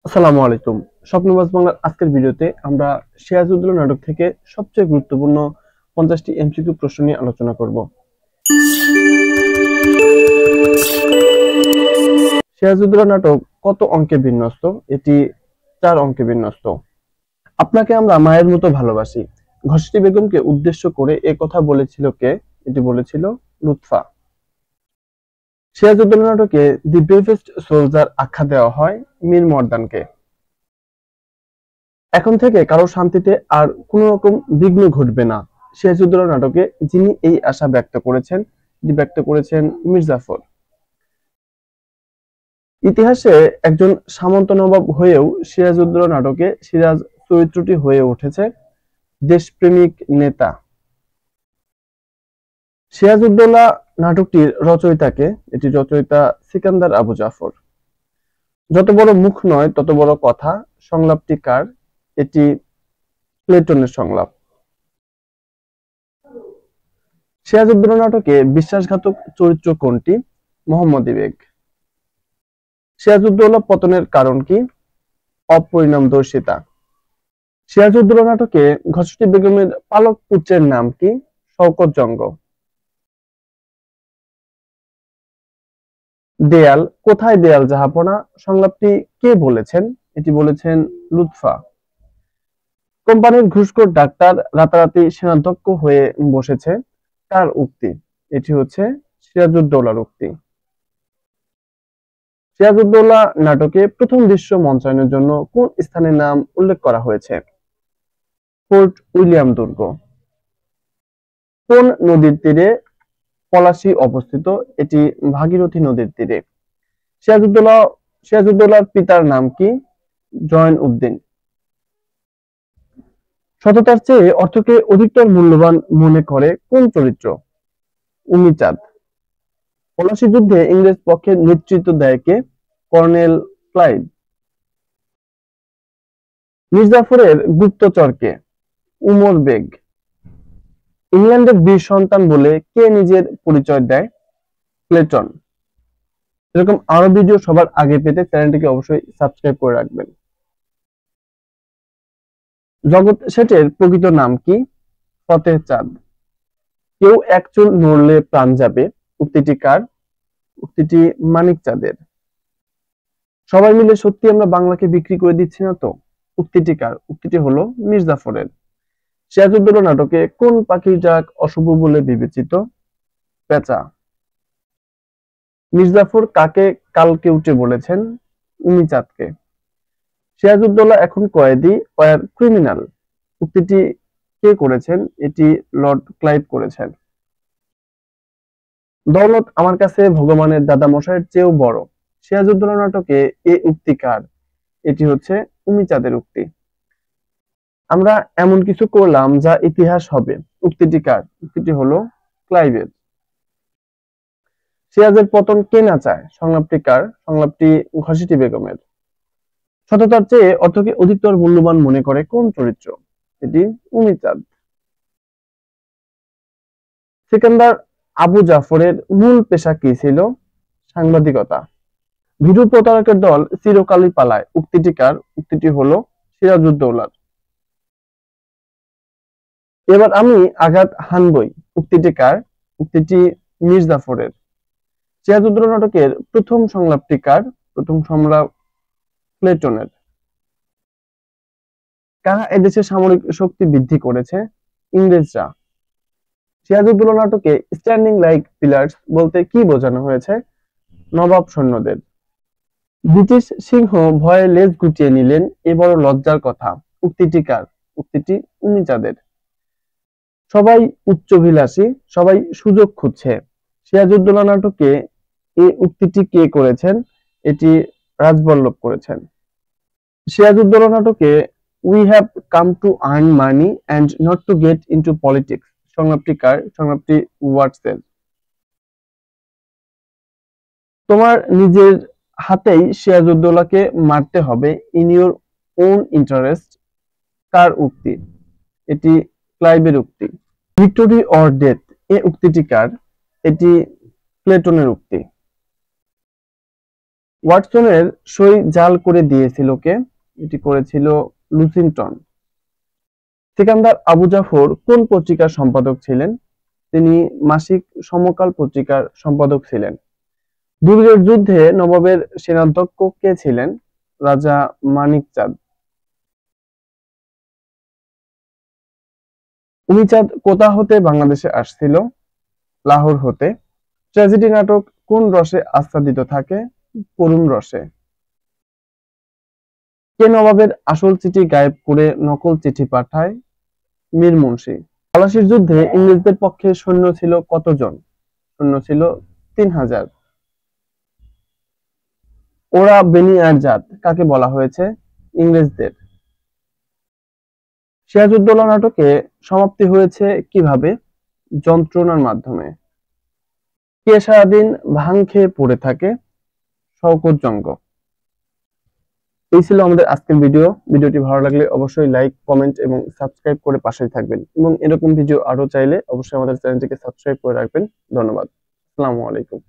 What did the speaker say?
আসসালামু আলাইকুম। স্বপ্নবাজ বাংলার আজকের ভিডিওতে আমরা সিরাজউদ্দৌলা নাটক থেকে সবচেয়ে গুরুত্বপূর্ণ 50টি এমসিকিউ প্রশ্ন নিয়ে আলোচনা করব। সিরাজউদ্দৌলা নাটক কত অঙ্কে বিন্যস্ত? এটি 4 অঙ্কে বিন্যস্ত। আপনাকে আমরা মায়ের মতো ভালোবাসি ঘসেটি বেগমকে উদ্দেশ্য করে এ কথা বলেছিল কে? এটি বলেছিল লুৎফা। সিরাজউদ্দৌলা নাটকে দি ব্রেভেস্ট সোলজার আখ্যা দেওয়া হয় মীর মর্দানকে। এখন থেকে কারো শান্তিতে আর কোন রকম বিঘ্ন ঘটবে না, সিরাজউদ্দৌলা নাটকে যিনি এই আশা ব্যক্ত করেছেন মীর জাফর। ইতিহাসে একজন সামন্ত নবাব হয়েও সিরাজউদ্দৌলা নাটকে সিরাজ চরিত্রটি হয়ে উঠেছে দেশপ্রেমিক নেতা। সিরাজউদ্দৌলা নাটকটির রচয়িতাকে? এটি রচয়িতা সিকান্দার আবু জাফর। যত বড় মুখ নয় তত বড় কথা সংলাপটি কার? এটি প্লেটনের সংলাপ। সিরাজউদ্দৌলা নাটকে বিশ্বাসঘাতক চরিত্র কোনটি? মোহাম্মদী বেগ। সিরাজউদ্দৌলা পতনের কারণ কি? অপরিণামদর্শিতা। সিরাজউদ্দৌলা নাটকে ঘসেটি বেগমের পালক পুত্রের নাম কি? শওকত জঙ্গ। দেয়াল কোথায় দেয়াল জাহাপনা সংলাপটি কে বলেছেন? এটি বলেছেন লুৎফা। কোম্পানির ঘুষখোর ডাক্তার রাতারাতি সেনাধ্যক্ষ হয়ে বসেছে, কার উক্তি? এটি হচ্ছে সিরাজউদ্দৌলার উক্তি। সিরাজউদ্দৌলা নাটকে প্রথম দৃশ্য মঞ্চায়নের জন্য কোন স্থানের নাম উল্লেখ করা হয়েছে? ফোর্ট উইলিয়াম দুর্গ। কোন নদীর তীরে পলাশী অবস্থিত? এটি ভাগীরথী নদীর তীরে। সিরাজউদ্দৌলার পিতার নাম কি? জয়ন উদ্দিন। সততার চেয়ে অর্থকে অধিকতর মূল্যবান মনে করে কোন চরিত্র? উমিচাঁদ। পলাশী যুদ্ধে ইংরেজ পক্ষের নেতৃত্ব দেয় কে? Colonel Clive. মীর জাফরের গুপ্তচর কে? উমর বেগ। ইংল্যান্ডের বীর সন্তান বলে কে নিজের পরিচয় দেয়? প্লেটন। এরকম আরো ভিডিও সবার আগে পেতে চ্যানেলটিকে অবশ্যই সাবস্ক্রাইব করে রাখবেন। জগৎ শেঠের প্রকৃত নাম কি? ফতেহ চাঁদ। কেউ এক চুল নড়লে প্রাণ যাবে উক্তিটি কার? উক্তিটি মানিক চাঁদের। সবাই মিলে সত্যি আমরা বাংলাকে বিক্রি করে দিচ্ছি না তো? উক্তিটি কার? উক্তিটি হলো মীর জাফরের। সিরাজউদ্দৌলা নাটকে কোন পাখির ডাক অশুভ বলে বিবেচিত? পেঁচা। মীর জাফর কাকে কালকেউটে বলেছেন? উমিচাঁদকে। সিরাজউদ্দৌলা এখন কয়েদি, ওয়ার ক্রিমিনাল উক্তিটি কে করেছেন? এটি লর্ড ক্লাইভ করেছেন। দৌলত আমার কাছে ভগবানের দাদা মশাইয়ের চেয়েও বড় সিরাজউদ্দৌলা নাটকে এ উক্তি কার? এটি হচ্ছে উমিচাঁদের উক্তি। আমরা এমন কিছু করলাম যা ইতিহাস হবে উক্তিটি কার? উক্তিটি হলো ক্লাইভের। সিরাজের পতন কে না চায় সংলাপটি কার? সংলাপটি ঘসেটি বেগমের। সততার চেয়ে অর্থকে অধিকতর মূল্যবান মনে করে কোন চরিত্র? এটি উমিচাঁদ। সিকান্দার আবু জাফরের মূল পেশা কি ছিল? সাংবাদিকতা। ভীরু প্রতারকের দল চিরকালই পালায় উক্তিটি কার? উক্তিটি হলো সিরাজউদ্দৌলার। এবার আমি আঘাত হানবই উক্তিটি কার? উক্তিটি মীর জাফরের। সিরাজউদ্দৌলা নাটকের প্রথম সংলাপটি কার? প্রথম সংলাপ প্লেটনের। কারা এদেশে সামরিক শক্তি বৃদ্ধি করেছে? ইংরেজরা। সিরাজউদ্দৌলা নাটকে স্ট্যান্ডিং লাইক পিলার্স বলতে কি বোঝানো হয়েছে? নবাব সৈন্যদের। ব্রিটিশ সিংহ ভয়ে লেজ গুটিয়ে নিলেন, এ বড় লজ্জার কথা উক্তিটি কার? উক্তিটি উমিচাঁদের। সবাই উচ্চাভিলাষী, সবাই সুযোগ খুঁজছে সিরাজউদ্দৌলা নাটকে এই উক্তিটি কে করেছেন? এটি রাজবল্লভ করেছেন। সিরাজউদ্দৌলা নাটকে we have come to earn money and not to get into politics সংলাপটি কার? সংলাপটি ওয়াটসের। তোমার নিজের হাতেই সিরাজউদ্দৌলাকে মারতে হবে ইন ইউর ওন ইন্টারেস্ট কার উক্তি? এটি ক্লাইভের উক্তি। ভিক্টোরি অর ডেথ এ উক্তিটি কার? এটি প্লেটনের উক্তি। ওয়াটসনের সই জাল করে দিয়েছিল কে? এটি করেছিল লুসিংটন। সিকান্দার আবু জাফর কোন পত্রিকার সম্পাদক ছিলেন? তিনি মাসিক সমকাল পত্রিকার সম্পাদক ছিলেন। দুর্গের যুদ্ধে নবাবের সেনাধ্যক্ষ কে ছিলেন? রাজা মানিক চাঁদ। উমিচাঁদ কোথা হতে বাংলাদেশে আসছিল? লাহোর হতে। ট্র্যাজেডি নাটক কোন রসে আচ্ছাদিত থাকে? করুণ রসে। কে নবাবের আসল চিঠি গায়েব করে নকল চিঠি পাঠায়? মীর মুন্সি। পলাশীর যুদ্ধে ইংরেজদের পক্ষে সৈন্য ছিল কতজন? সৈন্য ছিল ৩,০০০। ওরা বেনিয়ার জাত কাকে বলা হয়েছে? ইংরেজদের। সিরাজউদ্দৌলা নাটকে সমাপ্তি হয়েছে কিভাবে? যন্ত্রণার মাধ্যমে। কে সারাদিন ভাং খেয়ে পড়ে থাকে? শওকত জঙ্গ। এই ছিল আমাদের আজকের ভিডিও। ভিডিওটি ভালো লাগলে অবশ্যই লাইক, কমেন্ট এবং সাবস্ক্রাইব করে পাশেই থাকবেন, এবং এরকম ভিডিও আরো চাইলে অবশ্যই আমাদের চ্যানেলটিকে সাবস্ক্রাইব করে রাখবেন। ধন্যবাদ। আসসালামু আলাইকুম।